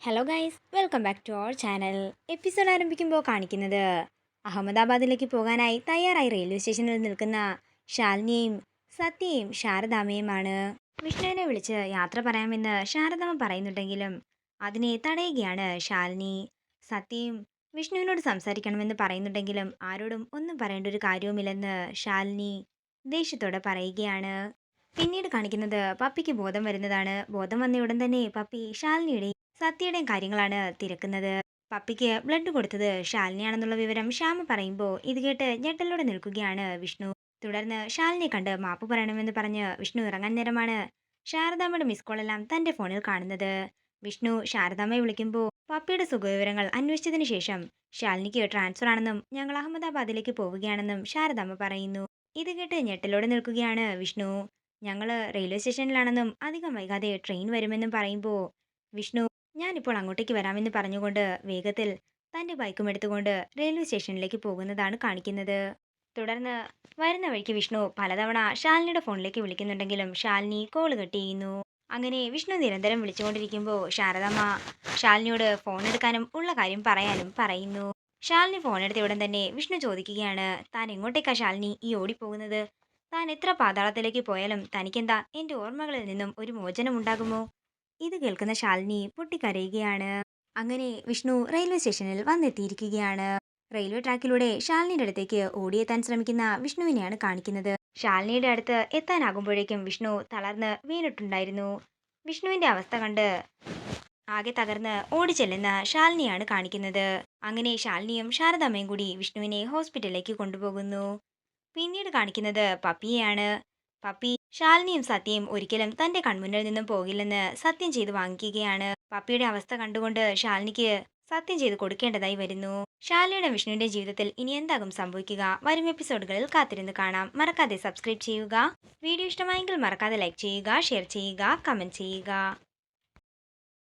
Hello guys, welcome back to our channel. Episode ആരംഭിക്കുമ്പോൾ കാണിക്കുന്നത് അഹമ്മദാബാദിലേക്ക് പോകാനായി തയ്യാറായി റെയിൽവേ സ്റ്റേഷനിൽ നിൽക്കുന്ന ശാലിനിയെയും സത്യയെയും ശാരദാമ്മയുമാണ്. വിഷ്ണുവിനെ വിളിച്ച് യാത്ര പറയാമെന്ന് ശാരദാമ്മ പറയുന്നുണ്ടെങ്കിലും അതിനെ തടയുകയാണ് ശാലിനി. സത്യയും വിഷ്ണുവിനോട് സംസാരിക്കണമെന്ന് പറയുന്നുണ്ടെങ്കിലും ആരോടും ഒന്നും പറയേണ്ട ഒരു കാര്യവുമില്ലെന്ന് ശാലിനി ദേഷ്യത്തോടെ പറയുകയാണ്. പിന്നീട് കാണിക്കുന്നത് പപ്പിക്ക് ബോധം വരുന്നതാണ്. ബോധം വന്ന ഉടൻ തന്നെ പപ്പി ശാലിനിയുടെയും സത്യയുടെയും കാര്യങ്ങളാണ് തിരക്കുന്നത്. പപ്പിക്ക് ബ്ലഡ് കൊടുത്തത് ശാലിനിയാണെന്നുള്ള വിവരം ശ്യാമ പറയുമ്പോൾ ഇത് കേട്ട് ഞെട്ടലോടെ നിൽക്കുകയാണ് വിഷ്ണു. തുടർന്ന് ശാലിനിയെ കണ്ട് മാപ്പ് പറയണമെന്ന് പറഞ്ഞ് വിഷ്ണു ഇറങ്ങാൻ നേരമാണ് ശാരദാമ്മയുടെ മിസ് കോളെല്ലാം തന്റെ ഫോണിൽ കാണുന്നത്. വിഷ്ണു ശാരദാമ്മയെ വിളിക്കുമ്പോൾ പപ്പിയുടെ സുഖവിവരങ്ങൾ അന്വേഷിച്ചതിന് ശേഷം ശാലിനിക്ക് ട്രാൻസ്ഫർ ആണെന്നും ഞങ്ങൾ അഹമ്മദാബാദിലേക്ക് പോവുകയാണെന്നും ശാരദാമ്മ പറയുന്നു. ഇത് കേട്ട് ഞെട്ടലോടെ നിൽക്കുകയാണ് വിഷ്ണു. ഞങ്ങള് റെയിൽവേ സ്റ്റേഷനിലാണെന്നും അധികം വൈകാതെ ട്രെയിൻ വരുമെന്നും പറയുമ്പോൾ വിഷ്ണു ഞാനിപ്പോൾ അങ്ങോട്ടേക്ക് വരാമെന്ന് പറഞ്ഞുകൊണ്ട് വേഗത്തിൽ തന്റെ ബൈക്കും എടുത്തുകൊണ്ട് റെയിൽവേ സ്റ്റേഷനിലേക്ക് പോകുന്നതാണ് കാണിക്കുന്നത്. തുടർന്ന് വരുന്ന വഴിക്ക് വിഷ്ണു പലതവണ ശാലിനിയുടെ ഫോണിലേക്ക് വിളിക്കുന്നുണ്ടെങ്കിലും ശാലിനി കോൾ കട്ട് ചെയ്യുന്നു. അങ്ങനെ വിഷ്ണു നിരന്തരം വിളിച്ചുകൊണ്ടിരിക്കുമ്പോൾ ശാരദാമ്മ ശാലിനിയോട് ഫോൺ എടുക്കാനും ഉള്ള കാര്യം പറയാനും പറയുന്നു. ശാലിനി ഫോൺ എടുത്ത ഉടൻ തന്നെ വിഷ്ണു ചോദിക്കുകയാണ്, താൻ എങ്ങോട്ടേക്കാ ശാലിനി ഈ ഓടിപ്പോകുന്നത്? താൻ എത്ര പാതാളത്തിലേക്ക് പോയാലും തനിക്കെന്താ എന്റെ ഓർമ്മകളിൽ നിന്നും ഒരു മോചനം ഉണ്ടാകുമോ? ഇത് കേൾക്കുന്ന ശാലിനി പൊട്ടിക്കരയുകയാണ്. അങ്ങനെ വിഷ്ണു റെയിൽവേ സ്റ്റേഷനിൽ വന്നെത്തിയിരിക്കുകയാണ്. റെയിൽവേ ട്രാക്കിലൂടെ ശാലിനിയുടെ അടുത്തേക്ക് ഓടിയെത്താൻ ശ്രമിക്കുന്ന വിഷ്ണുവിനെയാണ് കാണിക്കുന്നത്. ശാലിനിയുടെ അടുത്ത് എത്താനാകുമ്പോഴേക്കും വിഷ്ണു തളർന്ന് വീണിട്ടുണ്ടായിരുന്നു. വിഷ്ണുവിന്റെ അവസ്ഥ കണ്ട് ആകെ തകർന്ന് ഓടിച്ചെല്ലുന്ന ശാലിനിയാണ് കാണിക്കുന്നത്. അങ്ങനെ ശാലിനിയും ശാരദാമ്മയും കൂടി വിഷ്ണുവിനെ ഹോസ്പിറ്റലിലേക്ക് കൊണ്ടുപോകുന്നു. പിന്നീട് കാണിക്കുന്നത് പപ്പിയെയാണ്. പപ്പി ശാലിനിയും സത്യയും ഒരിക്കലും തന്റെ കൺമുന്നിൽ നിന്നും പോകില്ലെന്ന് സത്യം ചെയ്ത് വാങ്ങിക്കുകയാണ്. പപ്പിയുടെ അവസ്ഥ കണ്ടുകൊണ്ട് ശാലിനിക്ക് സത്യം ചെയ്ത് കൊടുക്കേണ്ടതായി വരുന്നു. ശാലിനിയുടെ വിഷ്ണുവിന്റെ ജീവിതത്തിൽ ഇനി എന്താകും സംഭവിക്കുക? വരും എപ്പിസോഡുകളിൽ കാത്തിരുന്ന് കാണാം. മറക്കാതെ സബ്സ്ക്രൈബ് ചെയ്യുക. വീഡിയോ ഇഷ്ടമായെങ്കിൽ മറക്കാതെ ലൈക്ക് ചെയ്യുക, ഷെയർ ചെയ്യുക, കമന്റ് ചെയ്യുക.